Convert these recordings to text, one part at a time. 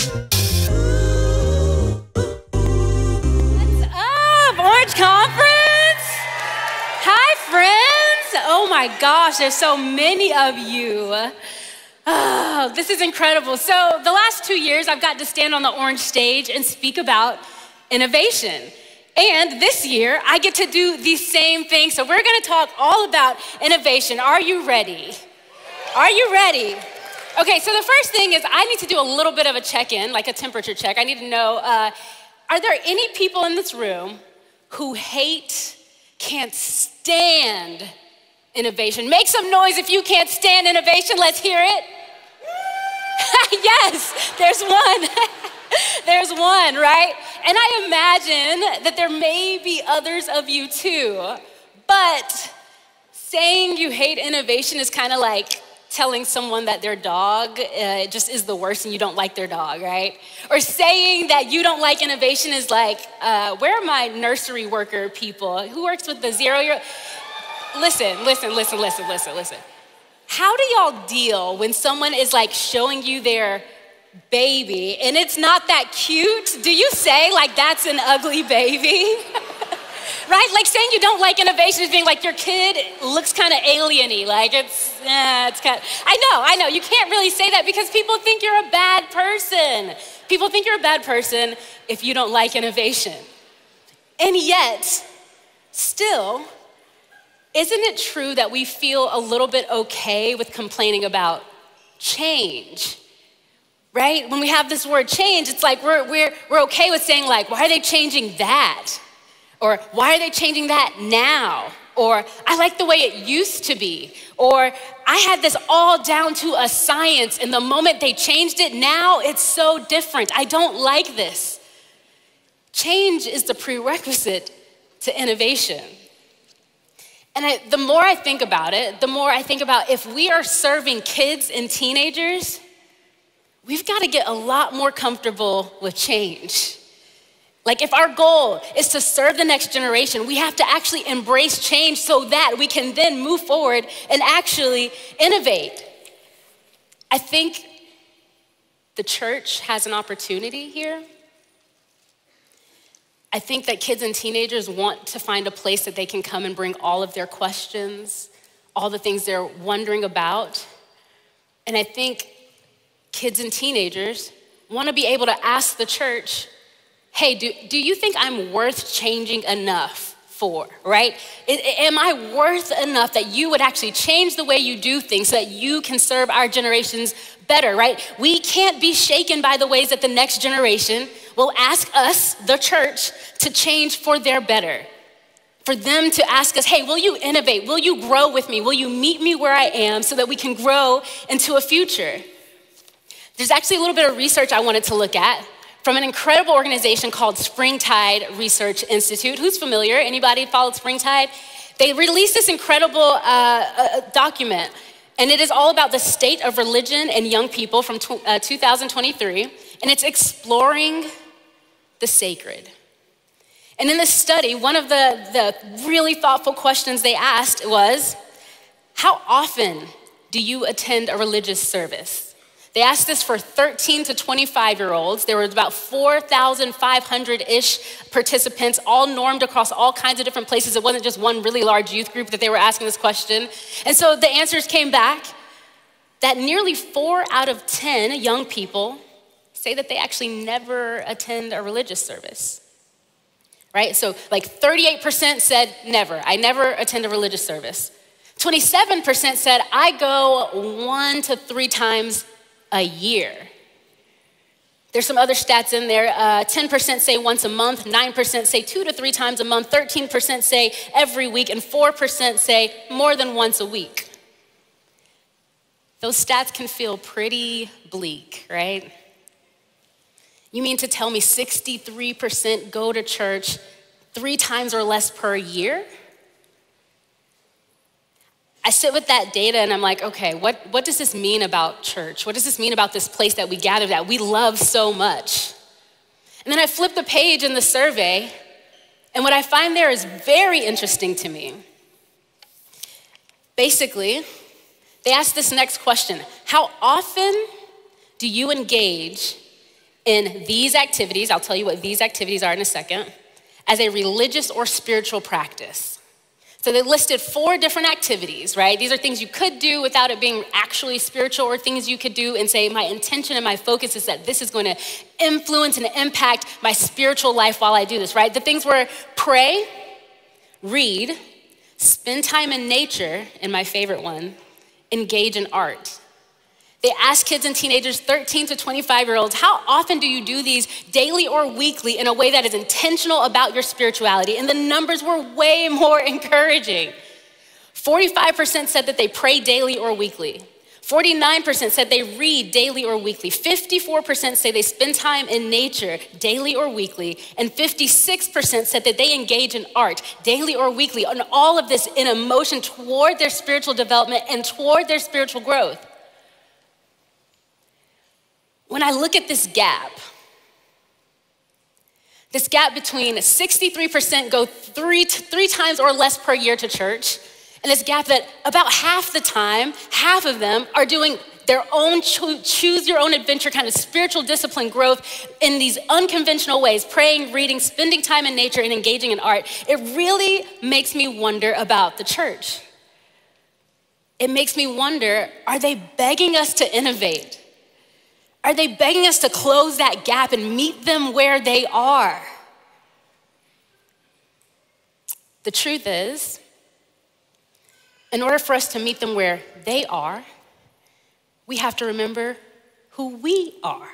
Orange Conference? Hi, friends. Oh my gosh, there's so many of you. Oh, this is incredible. So the last 2 years, I've got to stand on the orange stage and speak about innovation. And this year, I get to do the same thing. So we're gonna talk all about innovation. Are you ready? Are you ready? Okay, so the first thing is I need to do a little bit of a check-in, like a temperature check. I need to know, are there any people in this room who can't stand innovation? Make some noise if you can't stand innovation. Let's hear it. Yes, there's one. There's one, right? And I imagine that there may be others of you too, but saying you hate innovation is kind of like telling someone that their dog just is the worst and you don't like their dog, right? Or saying that you don't like innovation is like, where are my nursery worker people? Who works with the 0-year-old? Listen. How do y'all deal when someone is like showing you their baby and it's not that cute? Do you say like, that's an ugly baby? Right? Like saying you don't like innovation is being like your kid looks kind of alien-y, like it's kind of, I know, you can't really say that because people think you're a bad person. People think you're a bad person if you don't like innovation. And yet, still, isn't it true that we feel a little bit okay with complaining about change? Right? When we have this word change, it's like we're okay with saying like, why are they changing that? Or why are they changing that now? Or I like the way it used to be. Or I had this all down to a science and the moment they changed it, now it's so different. I don't like this. Change is the prerequisite to innovation. And the more I think about it, the more I think about if we are serving kids and teenagers, we've got to get a lot more comfortable with change. Like if our goal is to serve the next generation, we have to actually embrace change so that we can then move forward and actually innovate. I think the church has an opportunity here. I think that kids and teenagers want to find a place that they can come and bring all of their questions, all the things they're wondering about. And I think kids and teenagers want to be able to ask the church, hey, do you think I'm worth changing enough for, right? Am I worth enough that you would actually change the way you do things so that you can serve our generations better, right? We can't be shaken by the ways that the next generation will ask us, the church, to change for their better. For them to ask us, hey, will you innovate? Will you grow with me? Will you meet me where I am so that we can grow into a future? There's actually a little bit of research I wanted to look at from an incredible organization called Springtide Research Institute. Who's familiar? Anybody followed Springtide? They released this incredible document, and it is all about the state of religion and young people from 2023, and it's exploring the sacred. And in this study, one of the really thoughtful questions they asked was, how often do you attend a religious service? They asked this for 13 to 25-year-olds. There were about 4,500-ish participants, all normed across all kinds of different places. It wasn't just one really large youth group that they were asking this question. And so the answers came back that nearly 4 out of 10 young people say that they actually never attend a religious service, right? So like 38% said never. I never attend a religious service. 27% said I go 1 to 3 times a year. There's some other stats in there. 10% say once a month, 9% say 2 to 3 times a month, 13% say every week, and 4% say more than once a week. Those stats can feel pretty bleak, right? You mean to tell me 63% go to church 3 times or less per year? I sit with that data and I'm like, okay, what does this mean about church? What does this mean about this place that we gathered at, we love so much? And then I flip the page in the survey, and what I find there is very interesting to me. Basically, they asked this next question: how often do you engage in these activities, I'll tell you what these activities are in a second, as a religious or spiritual practice. So they listed 4 different activities, right? These are things you could do without it being actually spiritual, or things you could do and say, my intention and my focus is that this is going to influence and impact my spiritual life while I do this, right? The things were pray, read, spend time in nature, and my favorite one, engage in art. They asked kids and teenagers, 13 to 25-year-olds, how often do you do these daily or weekly in a way that is intentional about your spirituality? And the numbers were way more encouraging. 45% said that they pray daily or weekly. 49% said they read daily or weekly. 54% say they spend time in nature daily or weekly. And 56% said that they engage in art daily or weekly. And all of this in a motion toward their spiritual development and toward their spiritual growth. When I look at this gap between 63% go three times or less per year to church, and this gap that about half the time, half of them are doing their own choose your own adventure kind of spiritual discipline growth in these unconventional ways, praying, reading, spending time in nature, and engaging in art, it really makes me wonder about the church. It makes me wonder, are they begging us to innovate? Are they begging us to close that gap and meet them where they are? The truth is, in order for us to meet them where they are, we have to remember who we are.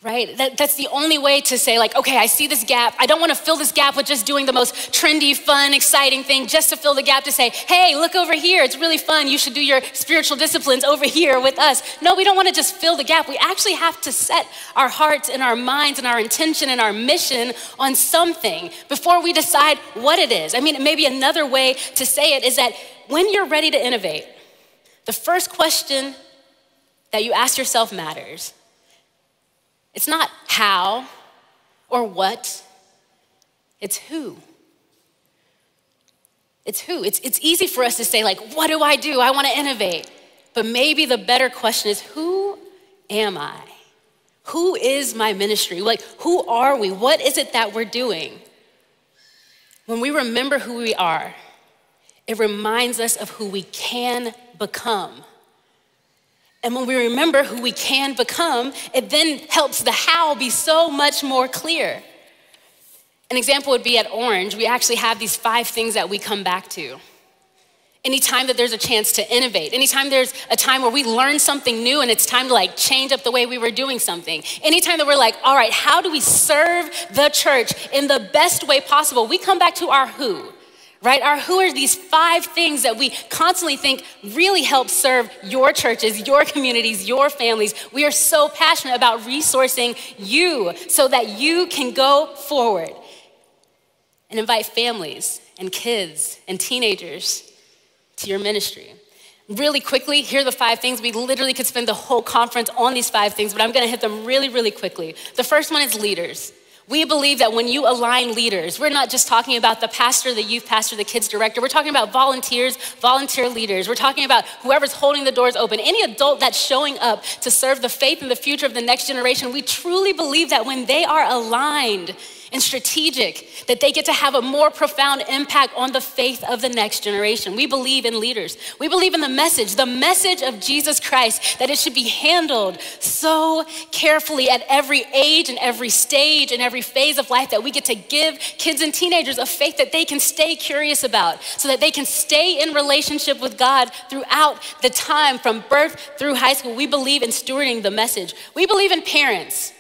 Right? That's the only way to say, like, okay, I see this gap. I don't want to fill this gap with just doing the most trendy, fun, exciting thing just to fill the gap to say, hey, look over here. It's really fun. You should do your spiritual disciplines over here with us. No, we don't want to just fill the gap. We actually have to set our hearts and our minds and our intention and our mission on something before we decide what it is. I mean, maybe another way to say it is that when you're ready to innovate, the first question that you ask yourself matters. It's not how or what, it's who. It's who. It's easy for us to say, like, what do? I want to innovate. But maybe the better question is, who am I? Who is my ministry? Like, who are we? What is it that we're doing? When we remember who we are, it reminds us of who we can become. And when we remember who we can become, it then helps the how be so much more clear. An example would be at Orange, we actually have these 5 things that we come back to. Anytime that there's a chance to innovate, anytime there's a time where we learn something new and it's time to like change up the way we were doing something, anytime that we're like, all right, how do we serve the church in the best way possible? We come back to our who. Right? Our who are these 5 things that we constantly think really help serve your churches, your communities, your families. We are so passionate about resourcing you so that you can go forward and invite families and kids and teenagers to your ministry. Really quickly, here are the 5 things. We literally could spend the whole conference on these 5 things, but I'm gonna hit them really, really quickly. The first one is leaders. We believe that when you align leaders, we're not just talking about the pastor, the youth pastor, the kids director. We're talking about volunteers, volunteer leaders. We're talking about whoever's holding the doors open, any adult that's showing up to serve the faith and the future of the next generation. We truly believe that when they are aligned and strategic, that they get to have a more profound impact on the faith of the next generation. We believe in leaders. We believe in the message of Jesus Christ, that it should be handled so carefully at every age and every stage and every phase of life, that we get to give kids and teenagers a faith that they can stay curious about, so that they can stay in relationship with God throughout the time from birth through high school. We believe in stewarding the message. We believe in parents.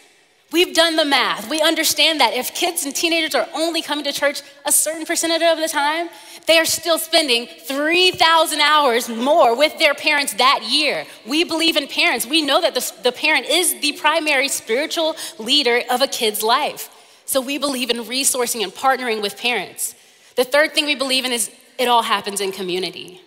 We've done the math. We understand that if kids and teenagers are only coming to church a certain percentage of the time, they are still spending 3,000 hours more with their parents that year. We believe in parents. We know that the parent is the primary spiritual leader of a kid's life. So we believe in resourcing and partnering with parents. The third thing we believe in is it all happens in community.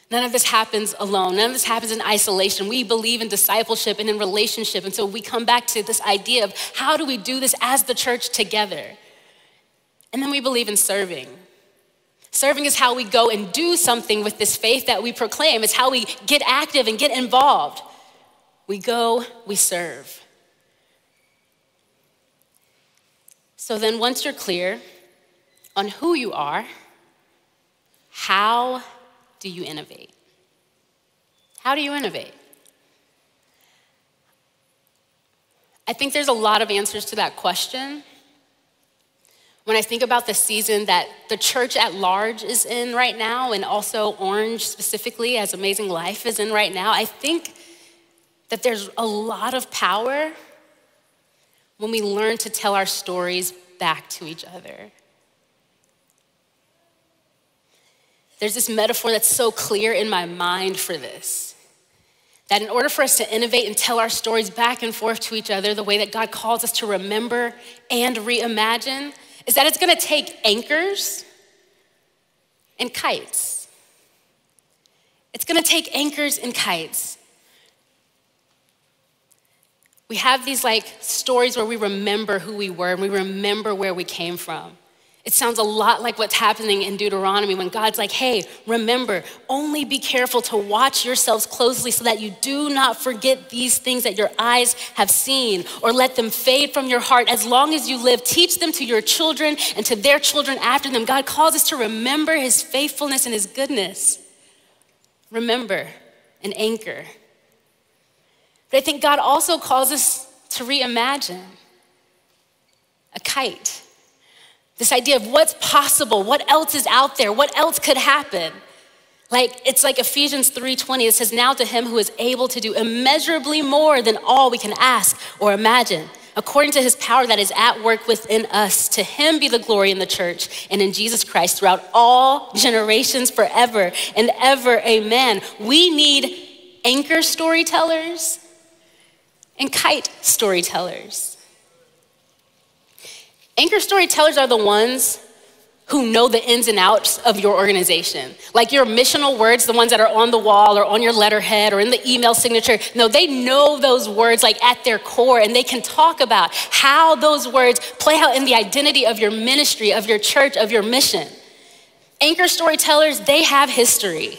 None of this happens alone. None of this happens in isolation. We believe in discipleship and in relationship. And so we come back to this idea of how do we do this as the church together? And then we believe in serving. Serving is how we go and do something with this faith that we proclaim. It's how we get active and get involved. We go, we serve. So then once you're clear on who you are, how do you innovate? How do you innovate? I think there's a lot of answers to that question. When I think about the season that the church at large is in right now, and also Orange specifically, as Amazing Life is in right now, I think that there's a lot of power when we learn to tell our stories back to each other. There's this metaphor that's so clear in my mind for this, that in order for us to innovate and tell our stories back and forth to each other the way that God calls us to remember and reimagine, is that it's gonna take anchors and kites. It's gonna take anchors and kites. We have these stories where we remember who we were and we remember where we came from. It sounds a lot like what's happening in Deuteronomy when God's like, hey, remember, only be careful to watch yourselves closely so that you do not forget these things that your eyes have seen, or let them fade from your heart as long as you live. Teach them to your children and to their children after them. God calls us to remember his faithfulness and his goodness. Remember, an anchor. But I think God also calls us to reimagine, a kite. This idea of what's possible, what else is out there, what else could happen. It's like Ephesians 3:20, it says, now to him who is able to do immeasurably more than all we can ask or imagine, according to his power that is at work within us. To him be the glory in the church and in Jesus Christ throughout all generations forever and ever, amen. We need anchor storytellers and kite storytellers. Anchor storytellers are the ones who know the ins and outs of your organization. Like your missional words, the ones that are on the wall or on your letterhead or in the email signature. No, they know those words at their core, and they can talk about how those words play out in the identity of your ministry, of your church, of your mission. Anchor storytellers, they have history.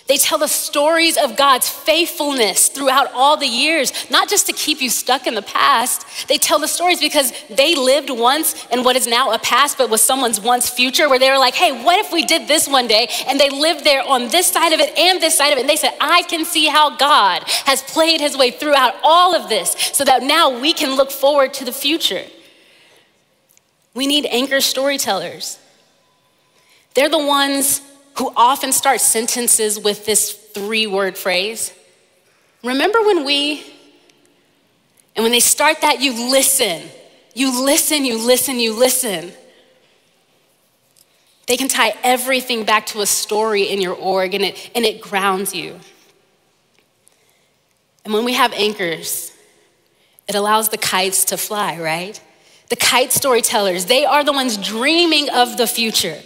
They tell the stories of God's faithfulness throughout all the years, not just to keep you stuck in the past. They tell the stories because they lived once in what is now a past, but was someone's once future, where they were like, hey, what if we did this one day? And they lived there on this side of it and this side of it. And they said, I can see how God has played his way throughout all of this so that now we can look forward to the future. We need anchor storytellers. They're the ones who often start sentences with this 3-word phrase. Remember when when they start that, you listen. You listen, you listen, you listen. They can tie everything back to a story in your org, and it grounds you. And when we have anchors, it allows the kites to fly, right? The kite storytellers, they are the ones dreaming of the future.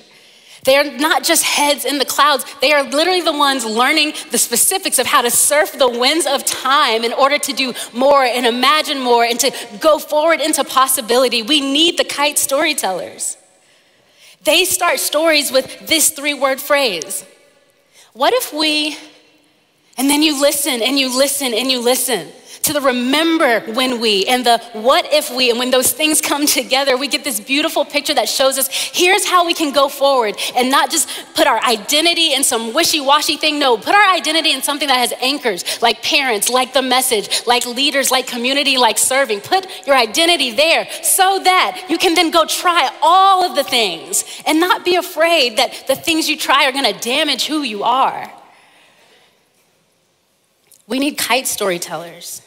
They are not just heads in the clouds. They are literally the ones learning the specifics of how to surf the winds of time in order to do more and imagine more and to go forward into possibility. We need the kite storytellers. They start stories with this 3-word phrase. What if we, and then you listen and you listen and you listen to the remember when we and the what if we, and when those things come together, we get this beautiful picture that shows us here's how we can go forward and not just put our identity in some wishy-washy thing. No, put our identity in something that has anchors, like parents, like the message, like leaders, like community, like serving. Put your identity there so that you can then go try all of the things and not be afraid that the things you try are gonna damage who you are. We need kite storytellers.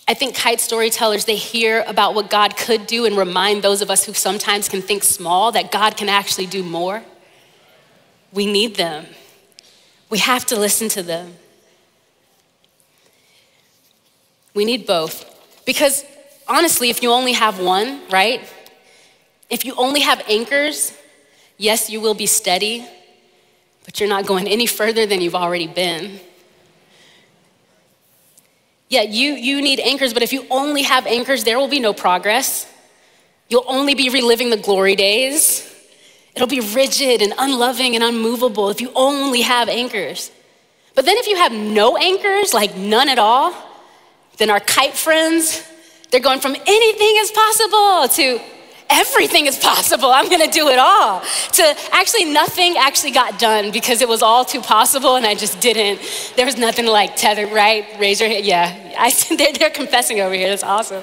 I think kite storytellers, they hear about what God could do and remind those of us who sometimes can think small that God can actually do more. We need them. We have to listen to them. We need both. Because honestly, if you only have one, right? If you only have anchors, yes, you will be steady, but you're not going any further than you've already been. Yeah, you need anchors, but if you only have anchors, there will be no progress. You'll only be reliving the glory days. It'll be rigid and unloving and unmovable if you only have anchors. But then if you have no anchors, like none at all, then our kite friends, they're going from anything is possible to everything is possible. I'm gonna do it all. To actually nothing actually got done because it was all too possible and I just didn't. There was nothing to like tether, right? Raise your hand. Yeah, they're confessing over here. That's awesome.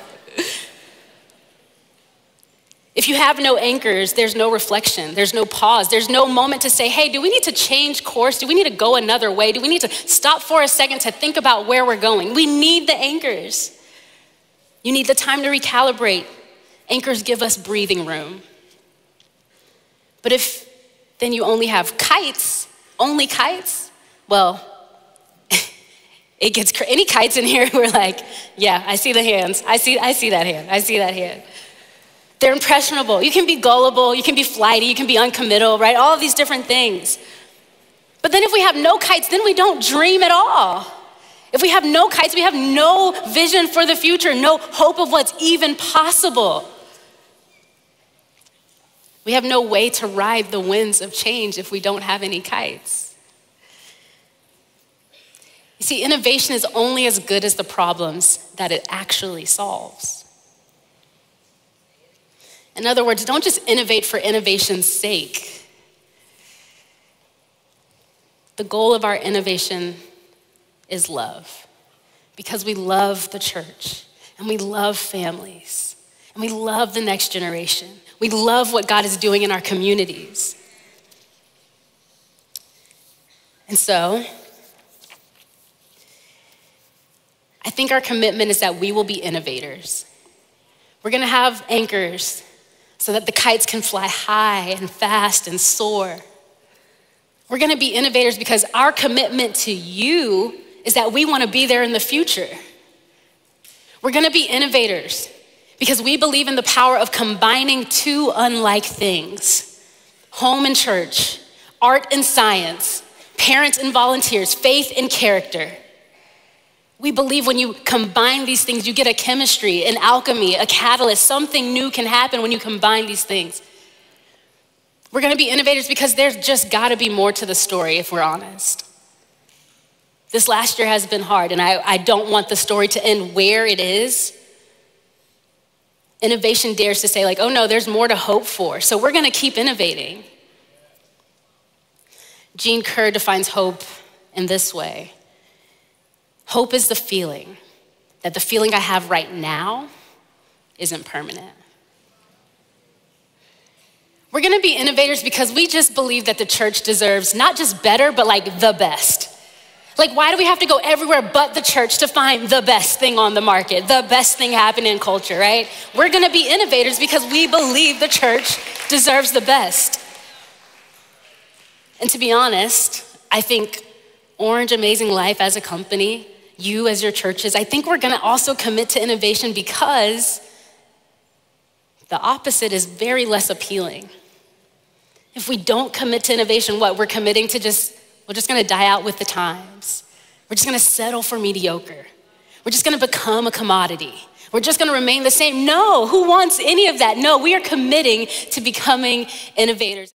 If you have no anchors, there's no reflection, there's no pause, there's no moment to say, hey, do we need to change course? Do we need to go another way? Do we need to stop for a second to think about where we're going? We need the anchors. You need the time to recalibrate. Anchors give us breathing room. But if then you only have kites, well, it gets any kites in here who are like, yeah, I see the hands. I see that hand. They're impressionable. You can be gullible, you can be flighty, you can be uncommittal, right? All of these different things. But then if we have no kites, then we don't dream at all. If we have no kites, we have no vision for the future, no hope of what's even possible. We have no way to ride the winds of change if we don't have any kites. You see, innovation is only as good as the problems that it actually solves. In other words, don't just innovate for innovation's sake. The goal of our innovation is love, because we love the church and we love families and we love the next generation. We love what God is doing in our communities. And so, I think our commitment is that we will be innovators. We're gonna have anchors so that the kites can fly high and fast and soar. We're gonna be innovators because our commitment to you is that we wanna be there in the future. We're gonna be innovators because we believe in the power of combining two unlike things: home and church, art and science, parents and volunteers, faith and character. We believe when you combine these things, you get a chemistry, an alchemy, a catalyst. Something new can happen when you combine these things. We're gonna be innovators because there's just gotta be more to the story if we're honest. This last year has been hard, and I don't want the story to end where it is. Innovation dares to say like, oh no, there's more to hope for. So we're gonna keep innovating. Jean Kerr defines hope in this way. Hope is the feeling that the feeling I have right now isn't permanent. We're gonna be innovators because we just believe that the church deserves not just better, but like the best. Like, why do we have to go everywhere but the church to find the best thing on the market, the best thing happening in culture, right? We're gonna be innovators because we believe the church deserves the best. And to be honest, I think Orange Amazing Life as a company, you as your churches, I think we're gonna also commit to innovation because the opposite is very less appealing. If we don't commit to innovation, we're committing to we're just gonna die out with the times. We're just gonna settle for mediocre. We're just gonna become a commodity. We're just gonna remain the same. No, who wants any of that? No, we are committing to becoming innovators.